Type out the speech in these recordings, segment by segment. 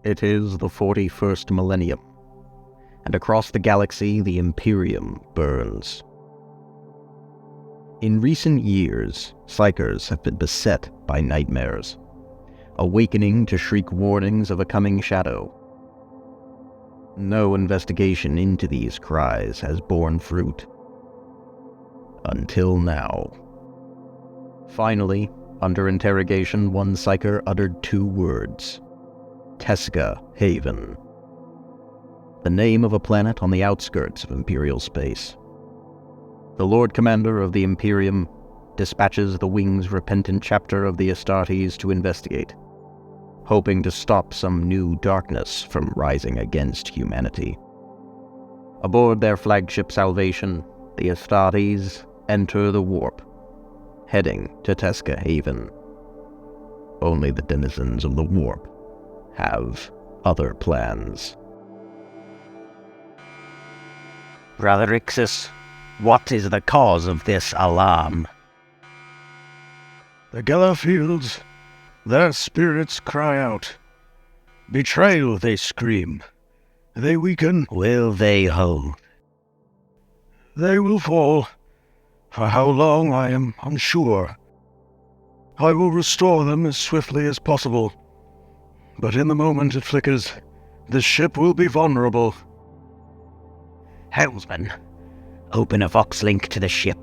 It is the 41st Millennium, and across the galaxy the Imperium burns. In recent years, psykers have been beset by nightmares, awakening to shriek warnings of a coming shadow. No investigation into these cries has borne fruit. Until now. Finally, under interrogation, one psyker uttered 2 words. Tesca Haven. The name of a planet on the outskirts of Imperial space. The Lord Commander of the Imperium dispatches the Wings Repentant Chapter of the Astartes to investigate, hoping to stop some new darkness from rising against humanity. Aboard their flagship Salvation, the Astartes enter the warp, heading to Tesca Haven. Only the denizens of the warp have other plans. Brother Ixus, what is the cause of this alarm? The Gellerfields, their spirits cry out. Betrayal, they scream. They weaken. Will they hold? They will fall. For how long, I am unsure. I will restore them as swiftly as possible. But in the moment it flickers, the ship will be vulnerable. Helmsman, open a Vox link to the ship.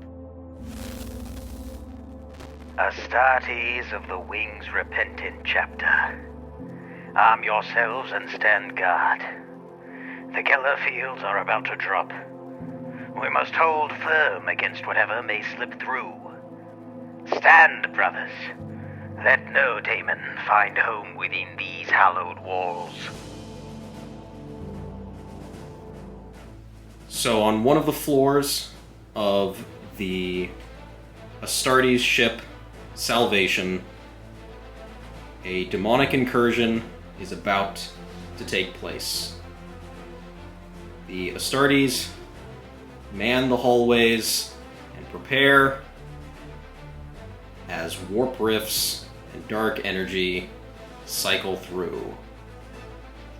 Astartes of the Wings Repentant Chapter. Arm yourselves and stand guard. The Gellerfields are about to drop. We must hold firm against whatever may slip through. Stand, brothers. Let no daemon find home within these hallowed walls. So on one of the floors of the Astartes ship Salvation, a demonic incursion is about to take place. The Astartes man the hallways and prepare as warp rifts and dark energy cycle through.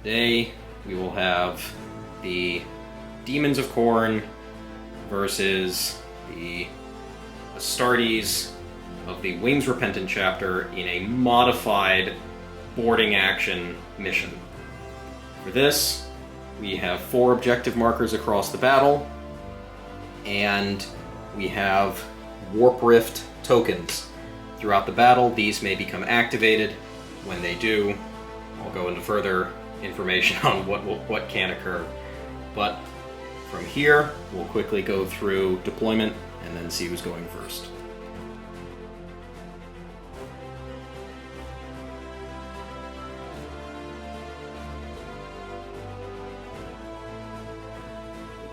Today we will have the Demons of Khorne versus the Astartes of the Wings Repentant Chapter in a modified boarding action mission. For this, we have 4 objective markers across the battle, and we have Warp Rift tokens. Throughout the battle, these may become activated. When they do, I'll go into further information on what can occur. But from here, we'll quickly go through deployment and then see who's going first.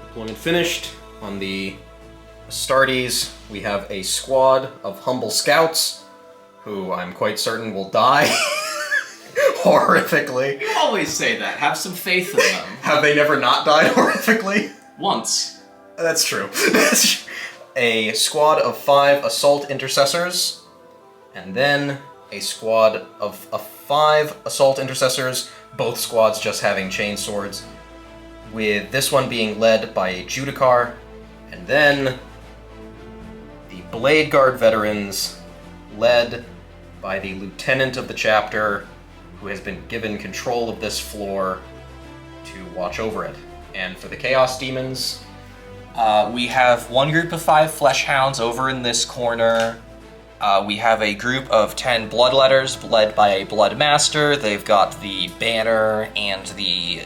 Deployment finished. On the Astartes, we have a squad of humble scouts, who I'm quite certain will die horrifically. You always say that. Have some faith in them. Have they never not died horrifically? Once. That's true. A squad of 5 assault intercessors, and then a squad of 5 assault intercessors, both squads just having chain swords, with this one being led by a Judicar, and then the Blade Guard veterans, led by the lieutenant of the chapter, who has been given control of this floor to watch over it. And for the Chaos Demons, we have one group of 5 flesh hounds over in this corner. We have a group of 10 bloodletters led by a blood master. They've got the banner and the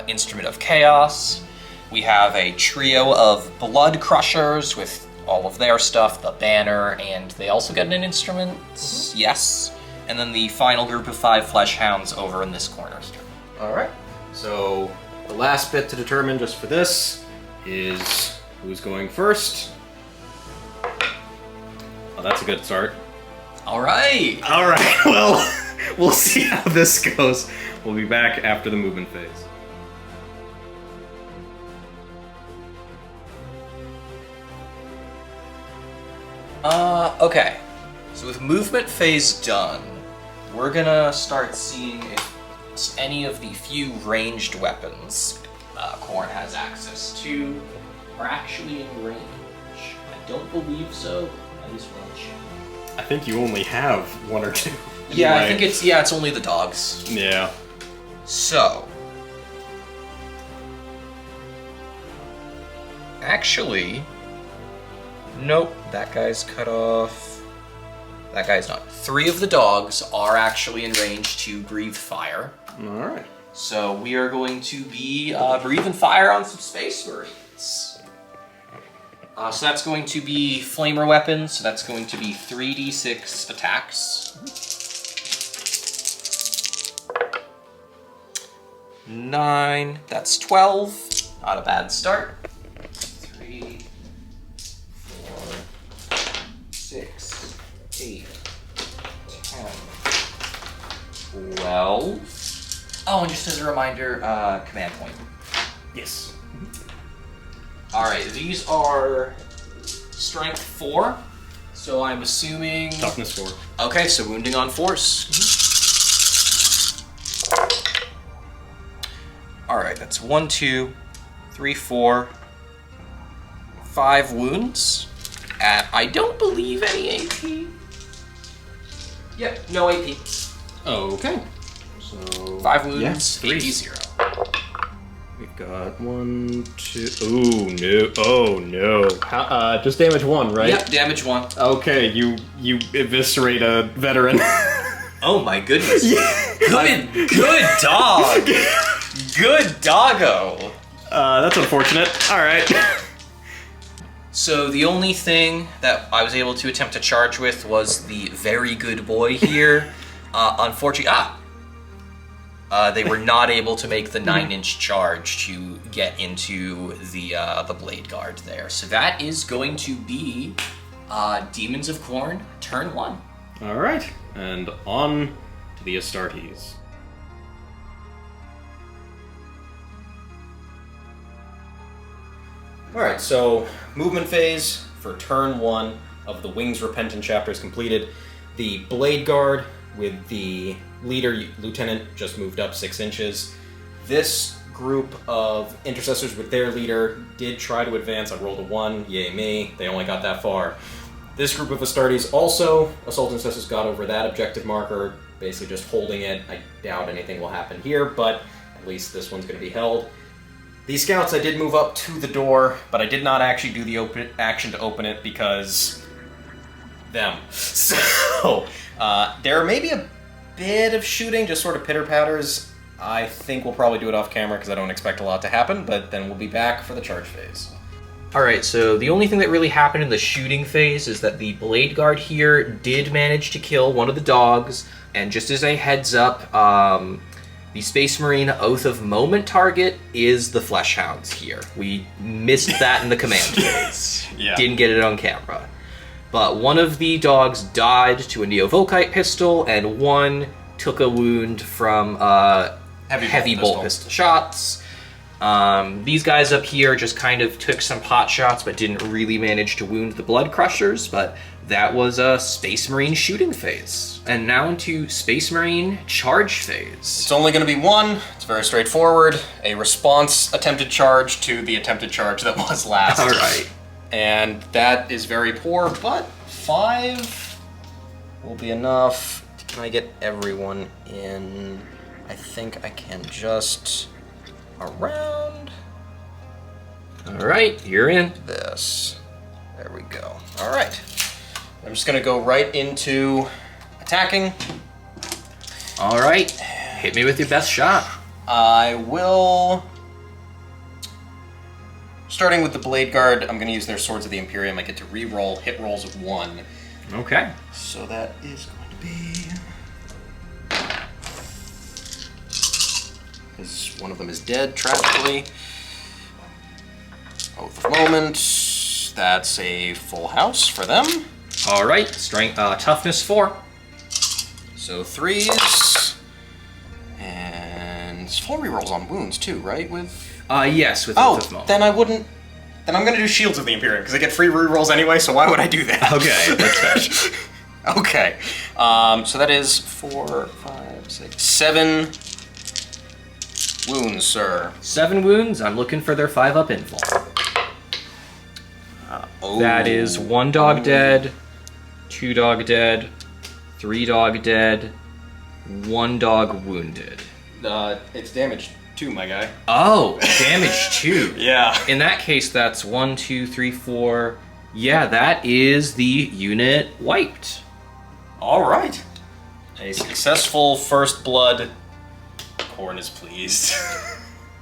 instrument of chaos. We have a trio of blood crushers with all of their stuff, the banner, and they also get an instrument. Yes. And then the final group of 5 flesh hounds over in this corner here. Alright, so the last bit to determine just for this is who's going first. Oh, that's a good start. Alright! Alright, well, we'll see how this goes. We'll be back after the movement phase. Okay. So with movement phase done, we're gonna start seeing if any of the few ranged weapons Korn has access to are actually in range. I don't believe so. I just want to check. I think you only have one or two. Yeah, I think it's only the dogs. Yeah. So, actually, nope, that guy's cut off. That guy's not. 3 of the dogs are actually in range to breathe fire. Alright. So we are going to be breathing fire on some Space Marines. So that's going to be flamer weapons, so that's going to be 3d6 attacks. 9, that's 12. Not a bad start. 3, 4, 6, 8, 10, 12. Oh, and just as a reminder, command point. Yes. Alright, these are strength 4. So I'm assuming... Toughness 4. Okay, so wounding on force. Alright, that's 1, 2, 3, 4, 5 wounds. At, I don't believe any AP. Yep, no AP. Okay. So 5 wounds, yeah, AP 3. 0. We've got 1, 2. Oh no! Oh no! Just damage 1, right? Yep, damage 1. Okay, you eviscerate a veteran. Oh my goodness. Yeah. Good dog. Good doggo. That's unfortunate. All right. So the only thing that I was able to attempt to charge with was the very good boy here. Unfortunately, they were not able to make the 9-inch charge to get into the blade guard there. So that is going to be Demons of Khorne, turn 1. All right, and on to the Astartes. All right, so movement phase for turn 1 of the Wings Repentant Chapter is completed. The blade guard with the leader, lieutenant, just moved up 6 inches. This group of intercessors with their leader did try to advance. I rolled a 1, yay me, they only got that far. This group of Astartes also, assault intercessors got over that objective marker, basically just holding it. I doubt anything will happen here, but at least this one's going to be held. These scouts, I did move up to the door, but I did not actually do the action to open it because them. So, there may be a bit of shooting, just sort of pitter-patters. I think we'll probably do it off camera because I don't expect a lot to happen, but then we'll be back for the charge phase. Alright, so the only thing that really happened in the shooting phase is that the blade guard here did manage to kill one of the dogs, and just as a heads up, the Space Marine Oath of Moment target is the Flesh Hounds here. We missed that in the command phase. Yeah. Didn't get it on camera. But one of the dogs died to a Neo-Volkite pistol, and one took a wound from heavy bolt pistol shots. These guys up here just kind of took some pot shots, but didn't really manage to wound the Blood Crushers, but that was a Space Marine shooting phase. And now into Space Marine charge phase. It's only going to be one. It's very straightforward. A response attempted charge to the attempted charge that was last. All right. And that is very poor, but 5 will be enough. Can I get everyone in? I think I can just around. All right, you're in. This. There we go. All right. I'm just going to go right into attacking. All right, hit me with your best shot. I will... Starting with the Blade Guard, I'm going to use their Swords of the Imperium. I get to re-roll hit rolls of 1. Okay. So that is going to be... Because one of them is dead, tragically. Oath of Moment. That's a full house for them. All right, strength, toughness 4. So 3s. And it's full rerolls on wounds too, right? With Yes, with Oh, Oath of Moment. then I wouldn't... Then I'm going to do Shields of the Imperium, because I get free rerolls anyway, so why would I do that? Okay, that's fair. Okay. So that is 4, 5, 6, 7 wounds, sir. 7 wounds. I'm looking for their 5-up infall. That is 1 dog dead, 2 dog dead, 3 dog dead, 1 dog wounded. It's damage 2, my guy. Oh, damage 2. Yeah. In that case, that's 1, 2, 3, 4. Yeah, that is the unit wiped. All right. A successful first blood. Corn is pleased.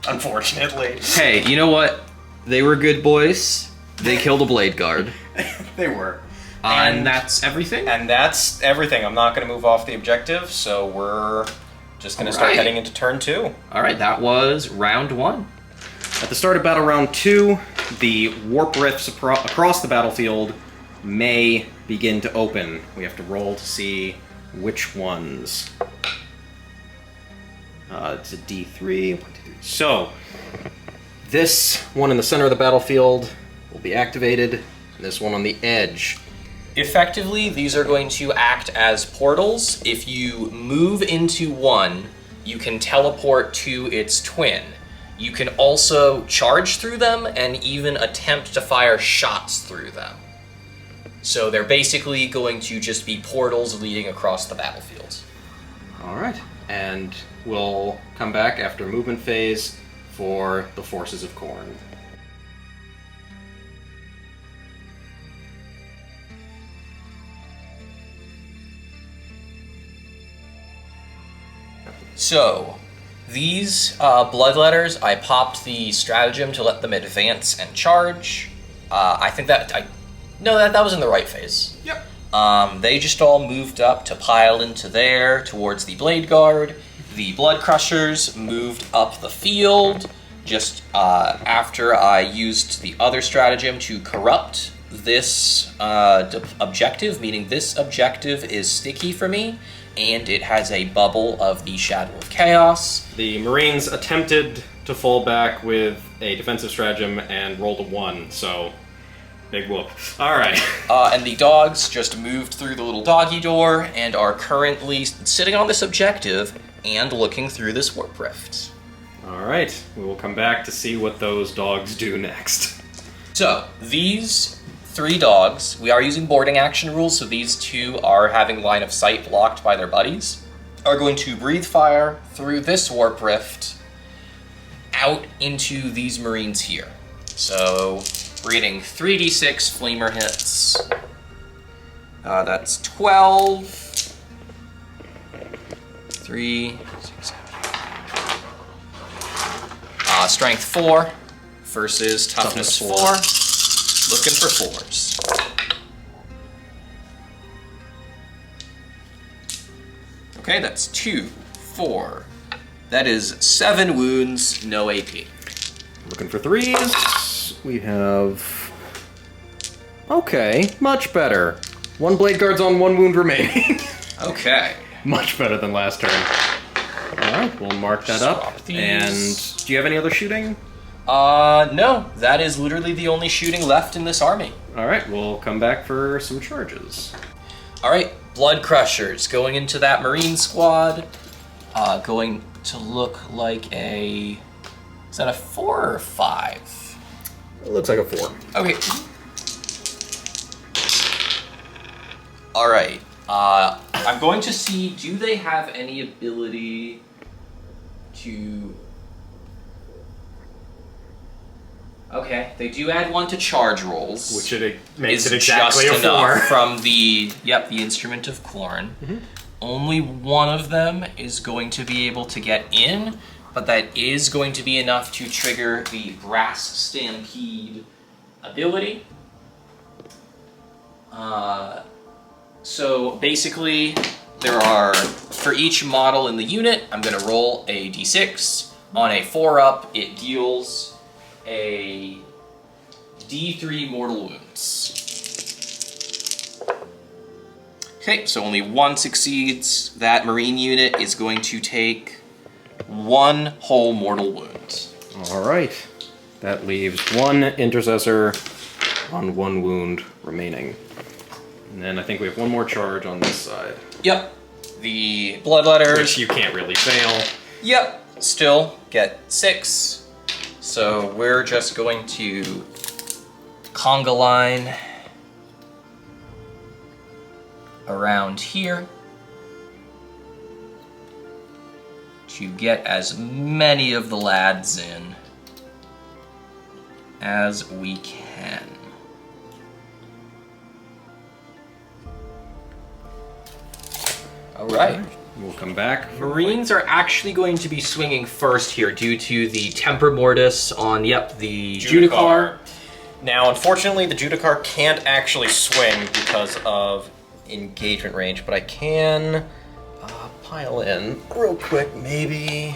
Unfortunately. Hey, you know what? They were good boys. They killed a blade guard. They were. And that's everything? And that's everything. I'm not going to move off the objective, so we're just going to start heading into turn 2. All right, that was round 1. At the start of battle round 2, the warp rifts across the battlefield may begin to open. We have to roll to see which ones. It's a D3. 1, 2, 3. So, this one in the center of the battlefield will be activated, and this one on the edge. Effectively, these are going to act as portals. If you move into one, you can teleport to its twin. You can also charge through them and even attempt to fire shots through them. So they're basically going to just be portals leading across the battlefield. All right, and we'll come back after movement phase for the forces of Khorne. So, these bloodletters, I popped the stratagem to let them advance and charge. I think that that was in the right phase. Yep. They just all moved up to pile into there towards the blade guard. The blood crushers moved up the field just after I used the other stratagem to corrupt this objective, meaning this objective is sticky for me. And it has a bubble of the Shadow of Chaos. The Marines attempted to fall back with a defensive stratagem and rolled a 1, so big whoop. All right. And the dogs just moved through the little doggy door and are currently sitting on this objective and looking through this warp rift. All right. We will come back to see what those dogs do next. So, these 3 dogs, we are using boarding action rules, so these 2 are having line of sight blocked by their buddies, are going to breathe fire through this warp rift out into these Marines here. So we're getting 3d6 flamer hits. That's 12. 3, 6, 7. Strength 4 versus toughness 4. Looking for 4s. Okay, that's 2, 4. That is 7 wounds, no AP. Looking for 3s. We have... Okay, much better. 1 blade guard's on 1 wound remaining. Okay. Much better than last turn. Alright, we'll mark that up. These. And do you have any other shooting? No. That is literally the only shooting left in this army. Alright, we'll come back for some charges. Alright, Blood Crushers going into that Marine squad. Going to look like a... Is that a 4 or 5? It looks like a 4. Okay. Alright. I'm going to see, do they have any ability to... Okay, they do add 1 to charge rolls. Which it makes is it exactly just a 4. enough from the Instrument of Khorne. Mm-hmm. Only one of them is going to be able to get in, but that is going to be enough to trigger the Brass Stampede ability. So basically, there are, for each model in the unit, I'm going to roll a d6. On a 4-up, it deals a d3 mortal wounds. Okay, so only 1 succeeds. That Marine unit is going to take 1 whole mortal wound. Alright. That leaves 1 intercessor on 1 wound remaining. And then I think we have 1 more charge on this side. Yep. The Bloodletters. Which you can't really fail. Yep. still get 6. So we're just going to conga line around here to get as many of the lads in as we can. All right. We'll come back. Marines are actually going to be swinging first here due to the Temper Mortis on, the Judicar. Now, unfortunately, the Judicar can't actually swing because of engagement range, but I can pile in real quick, maybe.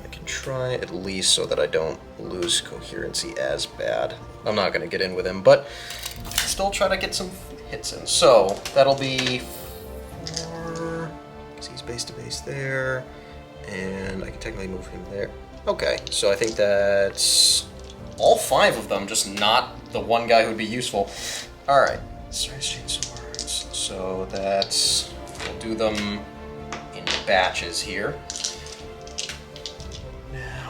I can try at least so that I don't lose coherency as bad. I'm not going to get in with him, but still try to get some hits in. So that'll be 4, because he's base to base there, and I can technically move him there. Okay, so I think that's all 5 of them, just not the one guy who'd be useful. All right, Strange Chain Swords. So that's, we'll do them in batches here.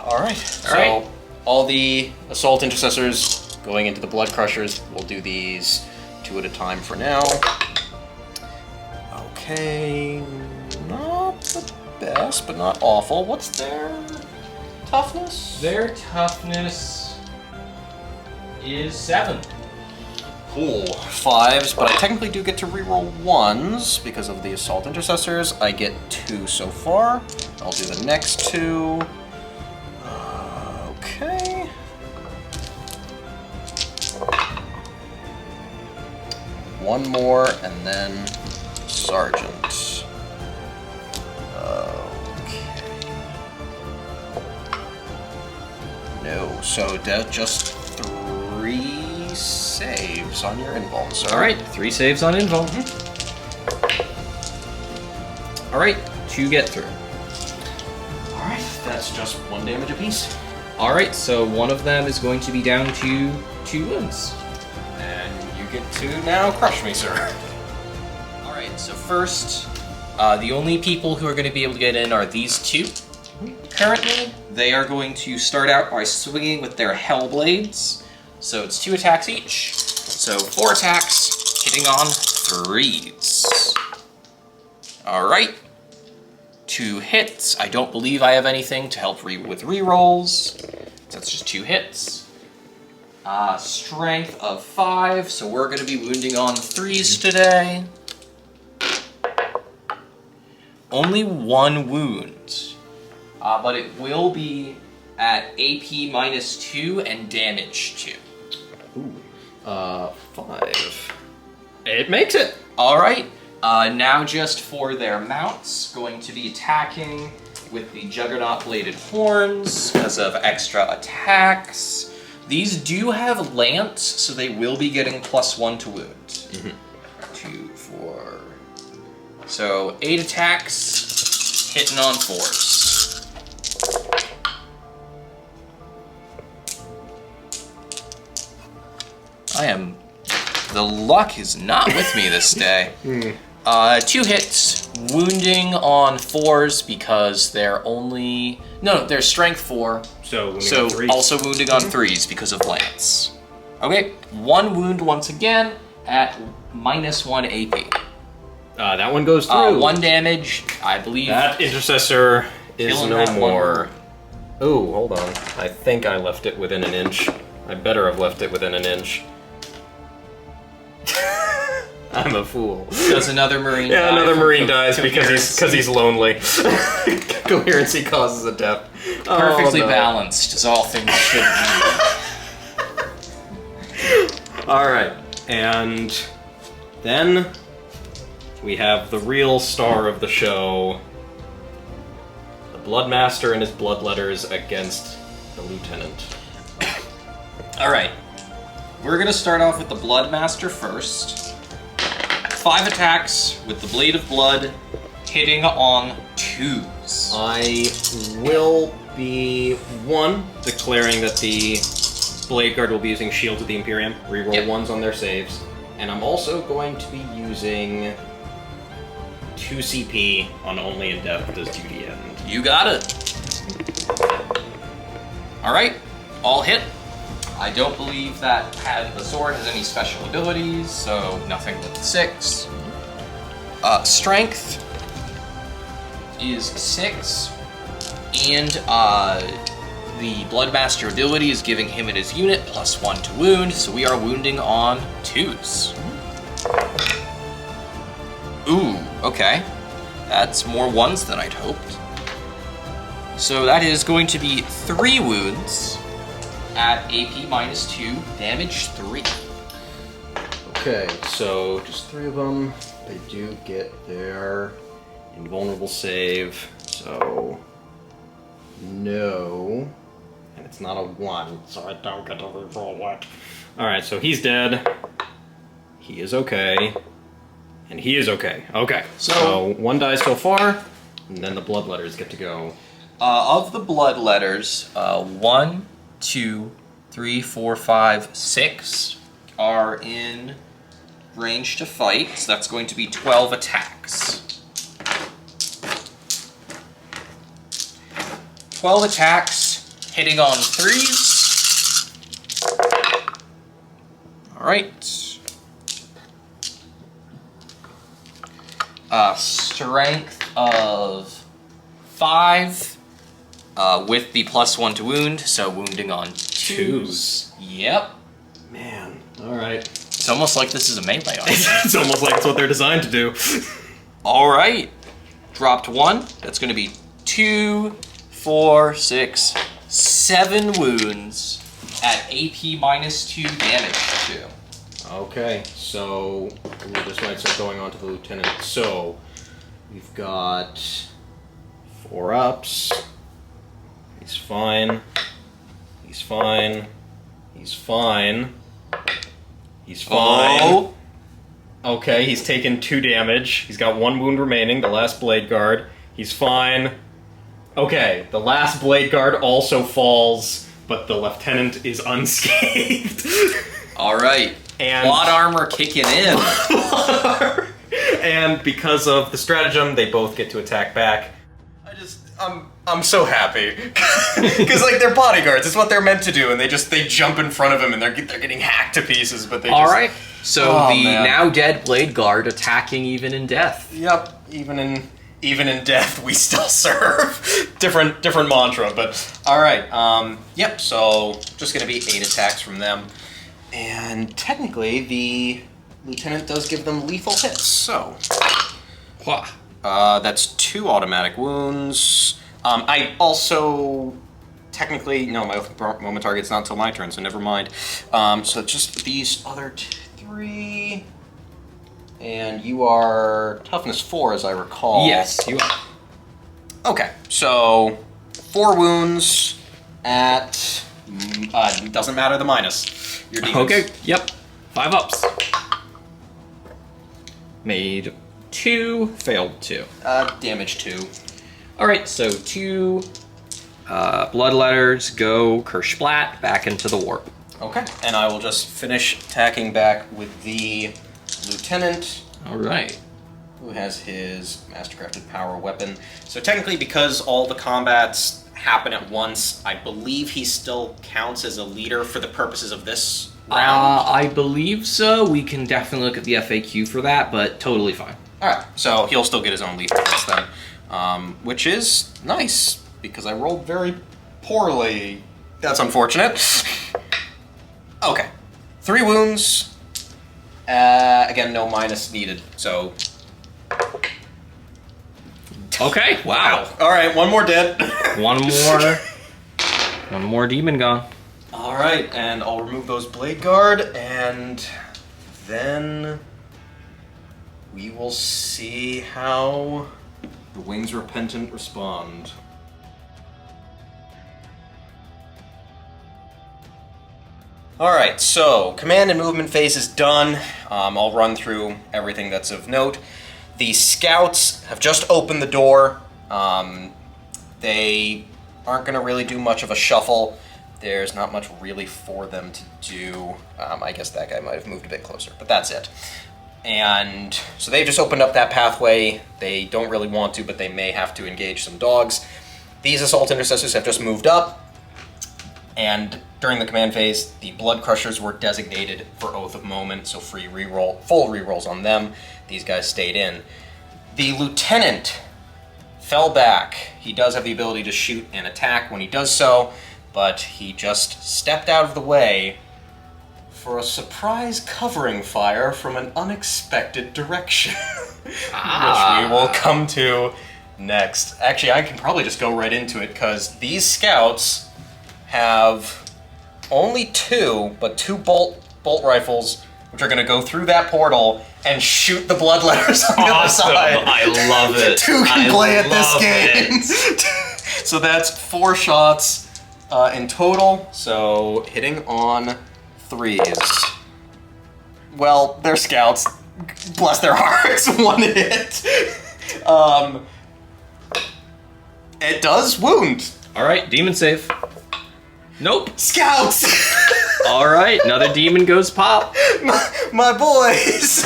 All right, so all the Assault Intercessors going into the Blood Crushers. We'll do these 2 at a time for now. Okay, not the best, but not awful. What's their toughness? Their toughness is 7. Cool. 5s, but I technically do get to reroll 1s because of the Assault Intercessors. I get 2 so far. I'll do the next 2. Okay. One more, and then Sergeant. Okay. No, so just 3 saves on your invuln, sir. Alright, 3 saves on invuln. Alright, 2 get through. Alright, that's just 1 damage apiece. Alright, so one of them is going to be down to 2 wounds. And you get to now crush me, sir. Alright, so first, the only people who are going to be able to get in are these 2. Currently, they are going to start out by swinging with their Hellblades. So it's 2 attacks each. So 4 attacks, hitting on 3s. Alright. 2 hits. I don't believe I have anything to help with rerolls. That's just 2 hits. Strength of 5, so we're going to be wounding on 3s today. Only 1 wound. But it will be at AP -2 and damage 2. Ooh. 5. It makes it! Alright. Now just for their mounts, going to be attacking with the Juggernaut-bladed horns because of extra attacks. These do have lance, so they will be getting +1 to wound. 2, 4. So 8 attacks, hitting on 4s. The luck is not with me this day. 2 hits, wounding on 4s because they're only... No, they're strength 4. So Also wounding on 3s because of lance. Okay, 1 wound once again at -1 AP. that one goes through. 1 damage, I believe. That intercessor is Killing no that more. Oh, hold on. I think I left it within an inch. I better have left it within an inch. I'm a fool. Does another Marine die? Yeah, another from Marine dies because coherency? he's lonely. Coherency causes a death. Perfectly Oh, no. balanced, as all things should be. Alright, and then we have the real star of the show, the Bloodmaster and his Bloodletters against the Lieutenant. Alright. We're gonna start off with the Bloodmaster first. 5 attacks with the Blade of Blood, hitting on 2s. I will be, 1, declaring that the Blade Guard will be using Shields of the Imperium, reroll 1s on their saves, and I'm also going to be using 2 CP on only in death does duty end. You got it. All right, all hit. I don't believe that the sword has any special abilities, so nothing with 6. Strength is 6, and the Bloodmaster ability is giving him and his unit +1 to wound, so we are wounding on 2s. Ooh, okay. That's more 1s than I'd hoped. So that is going to be 3 wounds at AP -2, damage 3. Okay, so just 3 of them. They do get their invulnerable save, so no. And it's not a 1, so I don't get to reroll it. Alright, so he's dead. He is okay. And he is okay. Okay, so 1 die so far, and then the bloodletters get to go. Of the bloodletters, 1, 2, 3, 4, 5, 6 are in range to fight, so that's going to be 12 attacks. 12 attacks, hitting on 3s. Alright. Strength of 5 with the +1 to wound, so wounding on 2s. Yep. Man, alright. It's almost like this is a melee on It's almost like it's what they're designed to do. Alright. Dropped 1. That's going to be 2, 4, 6, 7 wounds at AP -2 damage to. Okay, so this might start going on to the lieutenant. So we've got 4 ups. He's fine. He's fine. He's fine. He's fine. Oh. Okay, he's taken 2 damage. He's got 1 wound remaining, the last blade guard. He's fine. Okay, the last blade guard also falls, but the lieutenant is unscathed. Alright. And Plot armor kicking in. And because of the stratagem, they both get to attack back. I'm so happy because like they're bodyguards. It's what they're meant to do, and they jump in front of him, and they're getting hacked to pieces. But they All right. So the man. now dead blade guard attacking even in death. Yep. Even in death, we still serve. different mantra, but all right. Yep. So just gonna be 8 attacks from them, and technically the lieutenant does give them lethal hits. So, that's 2 automatic wounds. I also technically no, my moment target's not until my turn, so never mind. So just these other 3, and you are toughness 4, as I recall. Yes, you are. Okay, so 4 wounds at doesn't matter the minus. Your demons. Okay. Yep. 5 ups. Made 2, failed 2. Damage 2. Alright, so 2 bloodletters go kersplat back into the warp. Okay, and I will just finish attacking back with the lieutenant. Alright. Who has his mastercrafted power weapon. So technically, because all the combats happen at once, I believe he still counts as a leader for the purposes of this round. I believe so. We can definitely look at the FAQ for that, but totally fine. Alright, so he'll still get his own lethal hits then. Which is nice, because I rolled very poorly. That's unfortunate. Okay. 3 wounds. Again, no minus needed, so... Okay, wow. Alright, 1 more dead. One more demon gone. Alright, and I'll remove those blade guard, and then we will see how the Wings Repentant respond. Alright, so command and movement phase is done. I'll run through everything that's of note. The scouts have just opened the door. They aren't going to really do much of a shuffle. There's not much really for them to do. I guess that guy might have moved a bit closer, but that's it. And so they've just opened up that pathway. They don't really want to, but they may have to engage some dogs. These assault intercessors have just moved up, and during the command phase, the blood crushers were designated for Oath of Moment, so full rerolls on them. These guys stayed in. The lieutenant fell back. He does have the ability to shoot and attack when he does so, but he just stepped out of the way for a surprise covering fire from an unexpected direction, which we will come to next. Actually, I can probably just go right into it, because these scouts have only two bolt rifles, which are going to go through that portal and shoot the bloodletters on the other side. I love it. Two can play at this game. So that's 4 shots in total. So hitting on 3s. Well, they're scouts. Bless their hearts. 1 hit. It does wound. All right, demon save. Nope. Scouts! All right, another demon goes pop. My boys!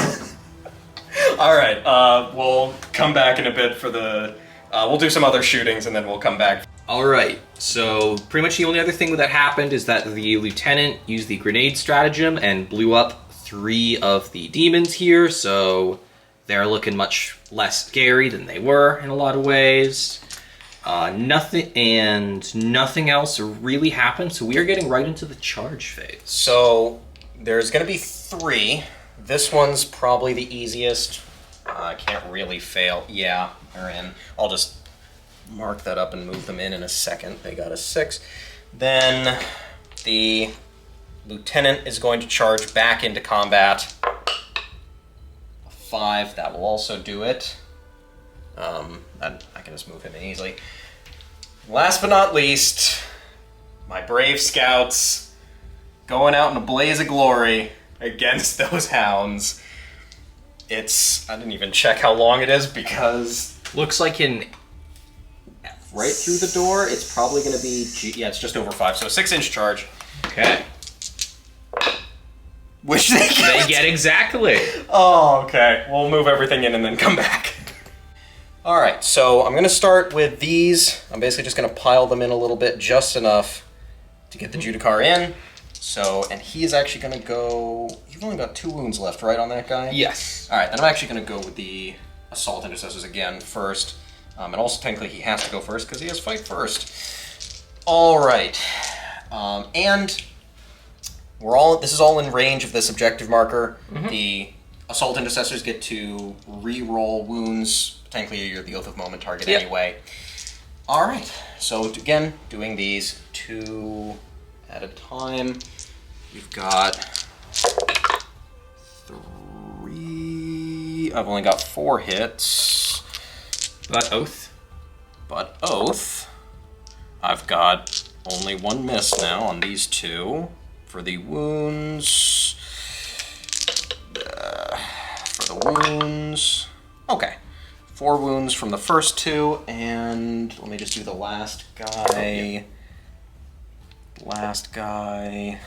All right, we'll come back in a bit for the... we'll do some other shootings, and then we'll come back. All right, so pretty much the only other thing that happened is that the lieutenant used the grenade stratagem and blew up 3 of the demons here, so they're looking much less scary than they were in a lot of ways. Nothing else really happened, so we are getting right into the charge phase. So there's going to be 3. This one's probably the easiest. I can't really fail. Yeah, they're in. I'll just mark that up and move them in a second. They got a 6. Then the lieutenant is going to charge back into combat. A 5, that will also do it. I can just move him in easily. Last but not least, my brave scouts going out in a blaze of glory against those hounds. I didn't even check how long it is, because Looks like right through the door, it's probably going to be, yeah, it's just over 5, so a 6-inch charge. Okay. Which they get. They get exactly. Oh, okay. We'll move everything in and then come back. All right, so I'm going to start with these. I'm basically just going to pile them in a little bit, just enough to get the Judicar in. So, and he is actually going to go... You've only got 2 wounds left, right, on that guy? Yes. All right, then I'm actually going to go with the Assault Intercessors again first. And also, technically, he has to go first because he has fight first. All right. And this is all in range of this objective marker. Mm-hmm. The Assault Intercessors get to re-roll wounds. Technically, you're the Oath of Moment target anyway. All right. So, again, doing these 2 at a time. You've got 3... I've only got 4 hits. But Oath. I've got only 1 miss now on these 2. For the wounds... Okay. 4 wounds from the first 2, and let me just do the last guy. Last guy.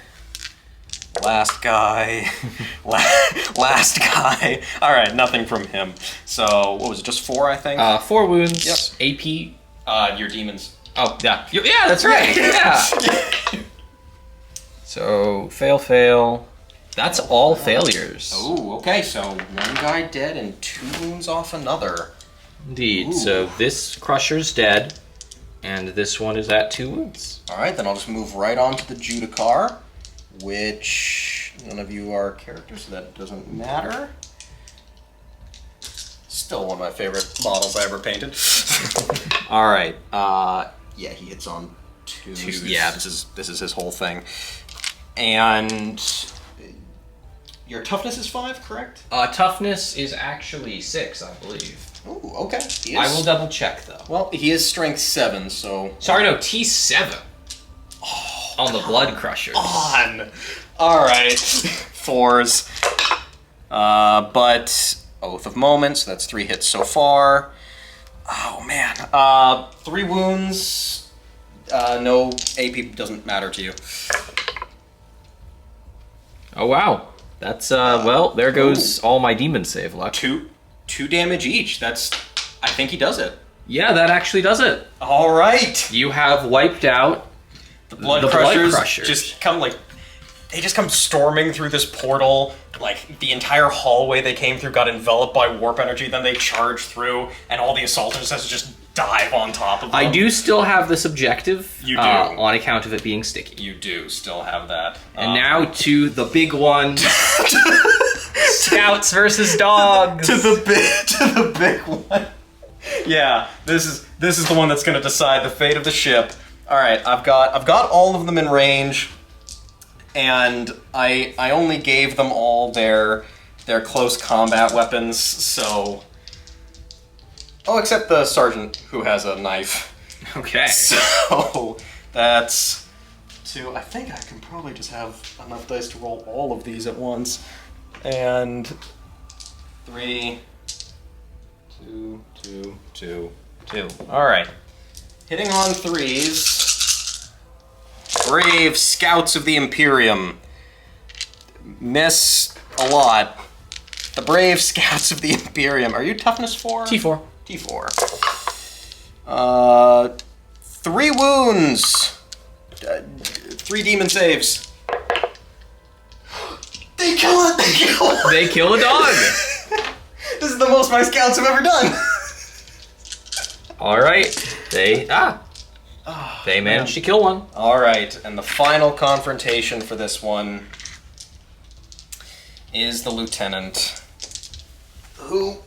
All right, nothing from him. So, what was it, just 4, I think? 4 wounds. Yep. AP. Your demons. Oh, yeah. Yeah, that's right. Yeah. So, fail. That's all failures. Oh, okay, so 1 guy dead and 2 wounds off another. Indeed. Ooh. So this crusher's dead, and this one is at 2 wounds. All right, then I'll just move right on to the Judicar, which none of you are characters, so that doesn't matter. Still one of my favorite models I ever painted. All right. Yeah, he hits on 2s. Yeah, this is his whole thing. And your toughness is 5, correct? Toughness is actually 6, I believe. Ooh, okay. I will double check though. Well, he is strength 7, so... Sorry, no, T7. Oh, on the blood crushers. On. All right. 4s. But Oath of Moment, so that's 3 hits so far. Oh, man. 3 wounds. No AP doesn't matter to you. Oh, wow. That's, well, there goes all my demon save luck. Two damage each. I think he does it. Yeah, that actually does it. All right. You have wiped out The blood crushers just come they just come storming through this portal. Like, the entire hallway they came through got enveloped by warp energy, then they charge through, and all the assaulters has to just dive on top of them. I do still have this objective. You do. On account of it being sticky. You do still have that. And now to the big one. Scouts versus dogs. to the big one. Yeah, this is the one that's going to decide the fate of the ship. All right, I've got all of them in range, and I only gave them all their close combat weapons. So, except the sergeant who has a knife. Okay. So that's 2. I think I can probably just have enough dice to roll all of these at once, and 3. 2, 2, 2, 2. All right. Hitting on 3s. Brave Scouts of the Imperium. Miss a lot. The Brave Scouts of the Imperium. Are you toughness 4? T4. T4. 3 wounds. 3 demon saves. They kill it! They kill a dog! This is the most my scouts have ever done! Alright. They managed to kill one. Alright, and the final confrontation for this one is the lieutenant, who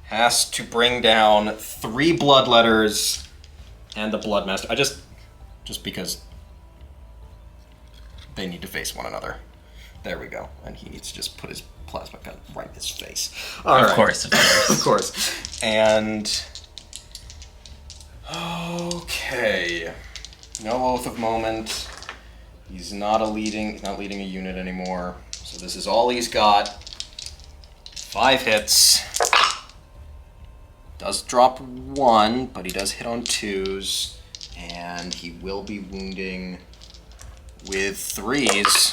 has to bring down 3 bloodletters and the bloodmaster. Just because they need to face one another. There we go. And he needs to just put his plasma gun right in his face. Of course. Of course. And okay. No oath of moment. He's not leading a unit anymore. So this is all he's got. 5 hits. Does drop 1, but he does hit on 2s. And he will be wounding with 3s.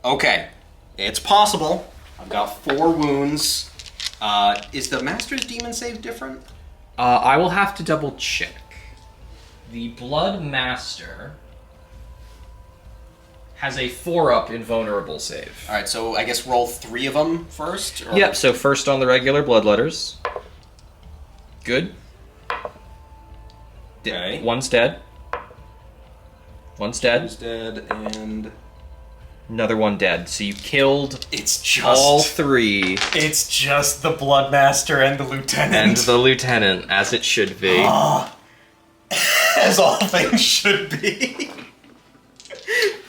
Okay. It's possible. I've got 4 wounds. Is the Master's Demon save different? I will have to double check. The Blood Master has a 4-up invulnerable save. Alright, so I guess roll 3 of them first? Or... Yep, so first on the regular bloodletters. Good. Okay. One's dead. One's dead. Who's dead, and... Another one dead. So you killed It's just... all 3. It's just the Bloodmaster and the Lieutenant. And the Lieutenant, as it should be. As all things should be.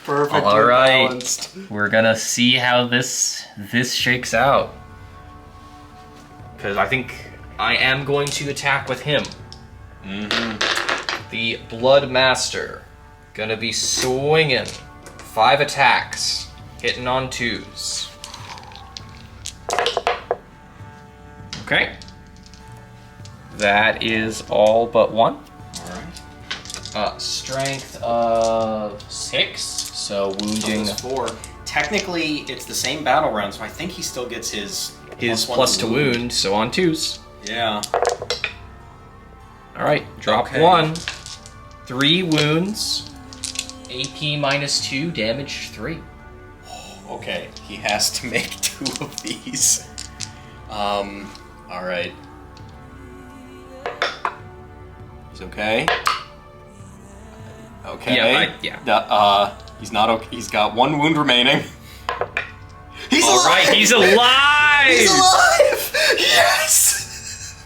Perfectly balanced. We're gonna see how this shakes out. Because I think I am going to attack with him. The Blood Master. Gonna be swinging. 5 attacks. Hitting on 2s. Okay. That is all but 1. Alright. Strength of 6, so wounding. So 4. Technically, it's the same battle round, so I think he still gets his plus to wound, so on 2s. Yeah. Alright, drop Okay. 1. 3 wounds. AP minus 2, damage 3. Okay, he has to make 2 of these. Alright. He's okay. Okay. Yeah. He's not okay. He's got 1 wound remaining. He's alive! Alright, he's alive! He's alive! Yes!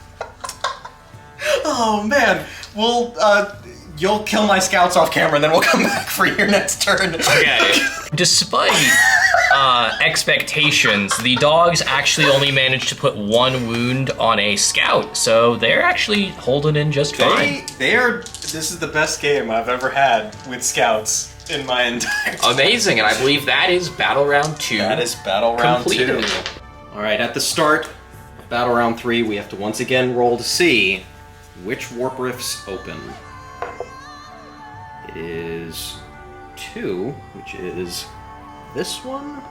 Oh, man. Well, you'll kill my scouts off camera, and then we'll come back for your next turn. Okay. Despite expectations, the dogs actually only managed to put 1 wound on a scout, so they're actually holding in just fine. This is the best game I've ever had with scouts in my entire time. Amazing, and I believe that is battle round 2. That is battle round completed. 2. Alright, at the start of battle round 3, we have to once again roll to see which warp rifts open. It is 2, which is this one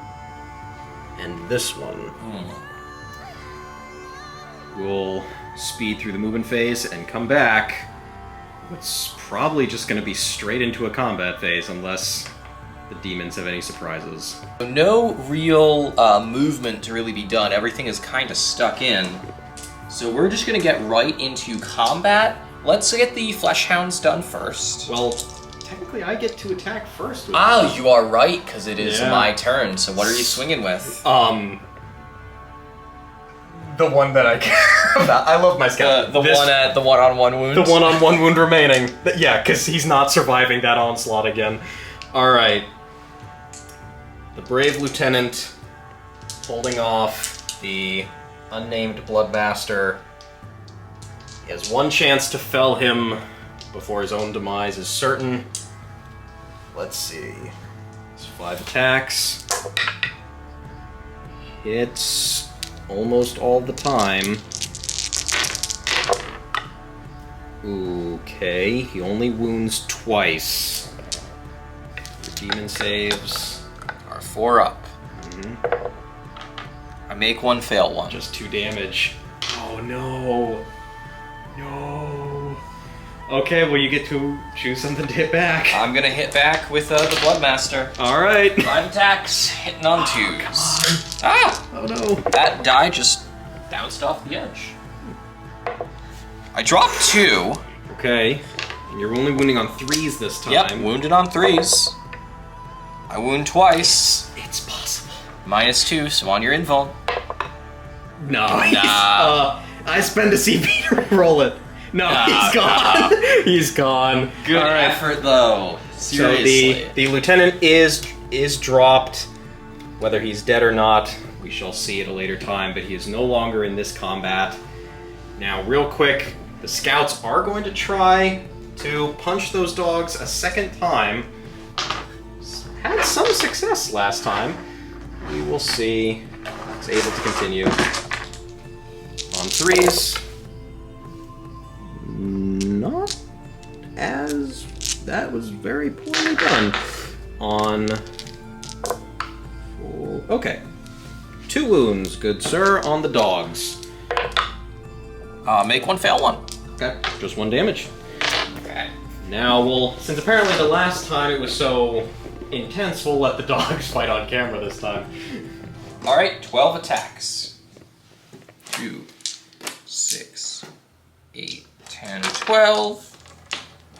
and this one. We'll speed through the movement phase and come back. It's probably just going to be straight into a combat phase unless the demons have any surprises. No real movement to really be done. Everything is kind of stuck in. So we're just going to get right into combat. Let's get the flesh hounds done first. Well, technically I get to attack first. Oh, you are right, because it is Yeah. my turn. So what are you swinging with? The one that I care about. I love my scout. The one at the one-on-one wound? The one-on-one wound remaining. Yeah, because he's not surviving that onslaught again. Alright. The brave lieutenant holding off the unnamed Bloodmaster. He has one chance to fell him before his own demise is certain. Let's see. It's 5 attacks. Hits almost all the time. Okay, he only wounds twice. Your demon saves Are 4 up. I make one, fail one. just 2 damage. Oh no. No. Okay, well you get to choose something to hit back. I'm gonna hit back with the Bloodmaster. Alright. 5 attacks, hitting on 2s. Ah! Oh no. That die just bounced off the edge. I dropped 2. Okay. And you're only wounding on 3s this time. Yep, wounded on 3s. I wound twice. It's possible. -2, so on your invuln. Nice. Nah. I spend a CP to roll it. No, he's gone. He's gone. Good All right. effort, though. Seriously. So the lieutenant is dropped. Whether he's dead or not, we shall see at a later time, but he is no longer in this combat. Now, real quick, the scouts are going to try to punch those dogs a second time. Had some success last time. We will see. It's able to continue. On 3s. Not as... That was very poorly done. On... Okay. 2 wounds, good sir, on the dogs. Make one, fail one. Okay, just 1 damage. Okay. Now we'll... Since apparently the last time it was so intense, we'll let the dogs fight on camera this time. Alright, 12 attacks. 2, 6, 8, 10, 12.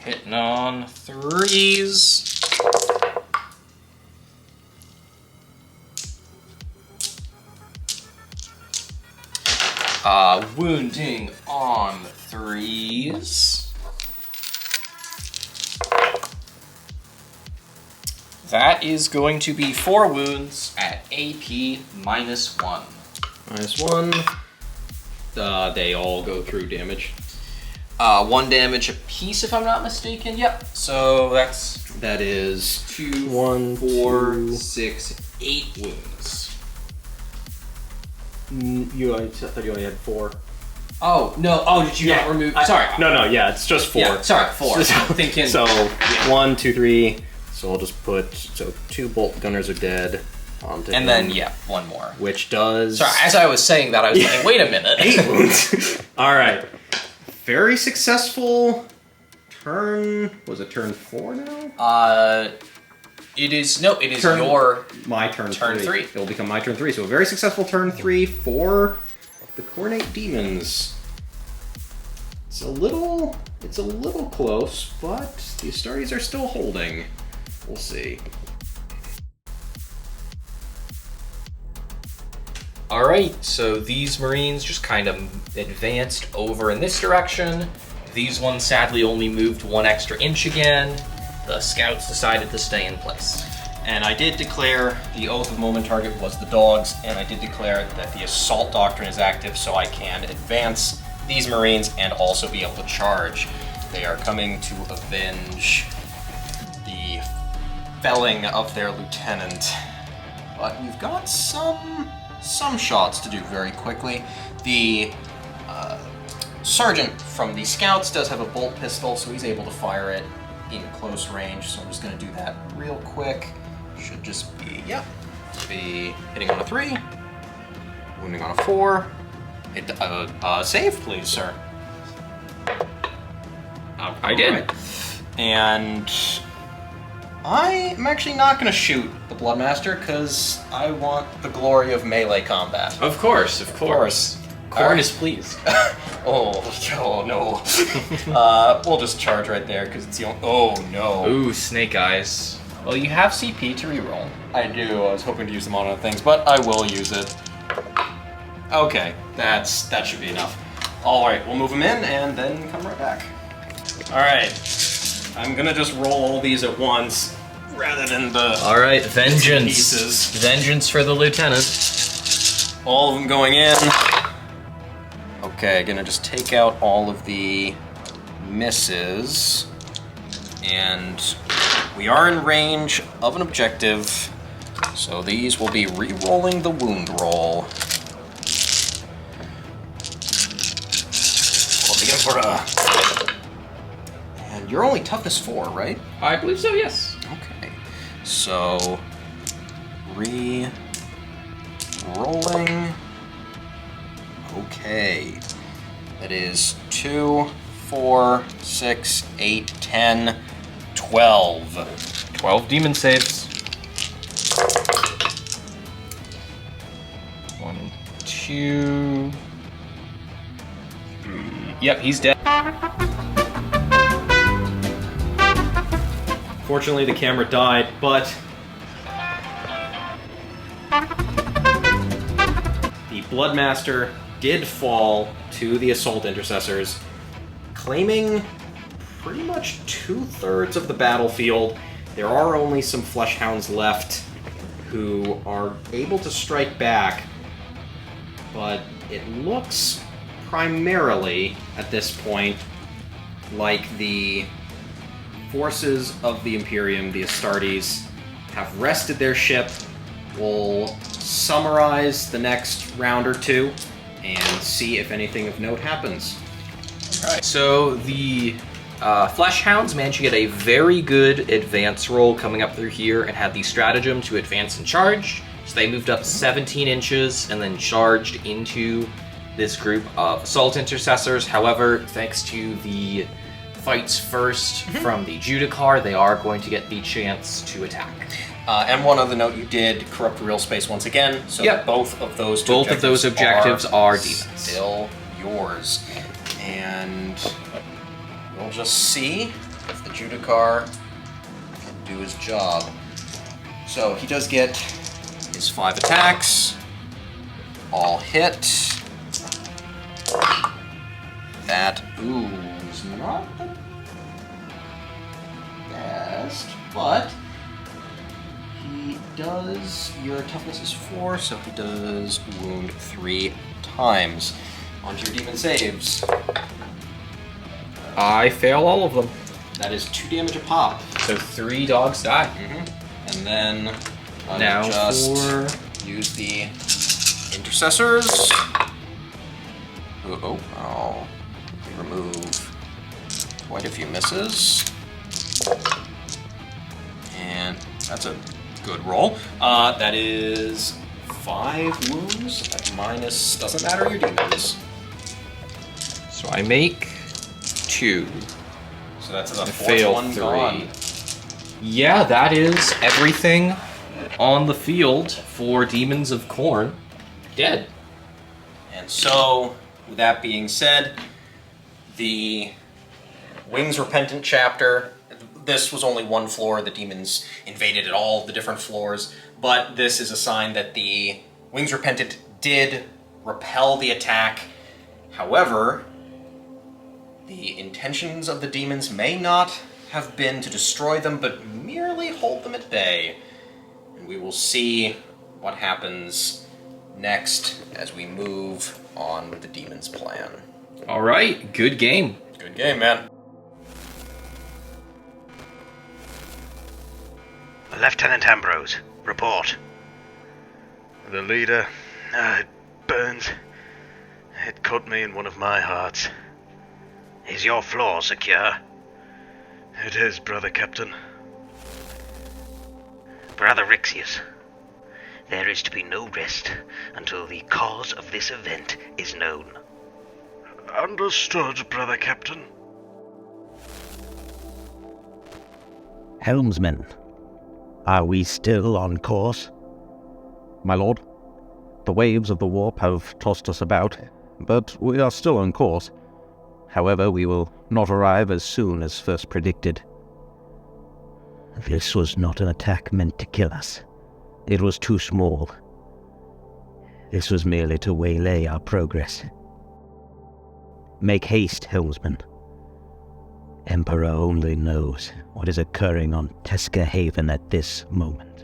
Hitting on 3s. Wounding on 3s. That is going to be 4 wounds at AP -1. -1. They all go through damage. 1 damage apiece, if I'm not mistaken. Yep. So That is 2, 1, 4, 2. 6, 8 wounds. I thought you only had 4. Oh no! Oh, did you not remove? Sorry. No, yeah, it's just 4. Yeah, sorry, 4. I'm thinking. So 1, 2, 3. So I'll just put 2 bolt gunners are dead. Onto and him, then 1 more. which does Sorry, as I was saying that, I was thinking, wait a minute. 8 wounds. All right, very successful turn. Was it turn 4 now? It is Turn- your My turn. Turn 3. It will become my turn 3. So a very successful turn 3 for the Cornate Demons. It's a little close, but the Astartes are still holding. We'll see. Alright, so these Marines just kind of advanced over in this direction. These ones sadly only moved 1 extra inch again. The scouts decided to stay in place. And I did declare the Oath of Moment target was the dogs, and I did declare that the Assault Doctrine is active so I can advance these Marines and also be able to charge. They are coming to avenge the felling of their lieutenant. But we've got some shots to do very quickly. The sergeant from the scouts does have a bolt pistol, so he's able to fire it in close range, so I'm just going to do that real quick. should just be, be hitting on a 3, wounding on a 4. Save, please, sir. I did. Right. And I am actually not going to shoot the Bloodmaster because I want the glory of melee combat. Of course. Corn is pleased. Oh no. We'll just charge right there because it's the only. Oh no. Ooh, snake eyes. Well, you have CP to reroll. I do. I was hoping to use them on other things, but I will use it. Okay, that should be enough. All right, we'll move them in and then come right back. All right, I'm gonna just roll all these at once rather than the. All right, vengeance. Pieces. Vengeance for the lieutenant. All of them going in. Okay, gonna just take out all of the misses. And we are in range of an objective, so these will be re-rolling the wound roll. For the Emperor. And you're only toughness 4, right? I believe so, yes. Okay. So, re-rolling. Okay. That is 2, 4, 6, 8, 10, 12. 12 demon saves. 1, 2, 3. Yep, he's dead. Fortunately, the camera died, but the Bloodmaster did fall to the assault intercessors, claiming pretty much 2/3 of the battlefield. There are only some fleshhounds left who are able to strike back, but it looks primarily at this point like the forces of the Imperium, the Astartes, have rested their ship. We'll summarize the next round or two and see if anything of note happens. Alright, so the Fleshhounds managed to get a very good advance roll coming up through here and had the stratagem to advance and charge. So they moved up 17 inches and then charged into this group of assault intercessors. However, thanks to the fights first from the Judicar, they are going to get the chance to attack. And one other note, you did corrupt real space once again, so Yep. both of those objectives are demons. Still yours. And we'll just see if the Judicar can do his job. So he does get his 5 attacks, all hit. That, is not the best, but he does, your toughness is 4, so he does wound 3 times. On to your demon saves. I fail all of them. That is 2 damage a pop. So 3 dogs die. And then Now just for... use the intercessors. I'll remove quite a few misses. And that's a good roll. That is 5 wounds at minus, doesn't matter your demons. So I make 2. So that's a I 4th fail one 3. gone. Yeah, that is everything on the field for Demons of Corn. Dead. And so, with that being said, the Wings Repentant Chapter, this was only one floor, the demons invaded all the different floors, but this is a sign that the Wings Repentant did repel the attack. However, the intentions of the demons may not have been to destroy them, but merely hold them at bay. And we will see what happens next as we move on with the demon's plan. All right, good game. Good game, man. Lieutenant Ambrose, report. The leader, it burns. It cut me in one of my hearts. Is your floor secure? It is, brother captain. Brother Rixius, there is to be no rest until the cause of this event is known. Understood, Brother Captain. Helmsman, are we still on course? My lord, the waves of the warp have tossed us about, but we are still on course. However, we will not arrive as soon as first predicted. This was not an attack meant to kill us. It was too small. This was merely to waylay our progress. Make haste, helmsman. Emperor only knows what is occurring on Tesca Haven at this moment.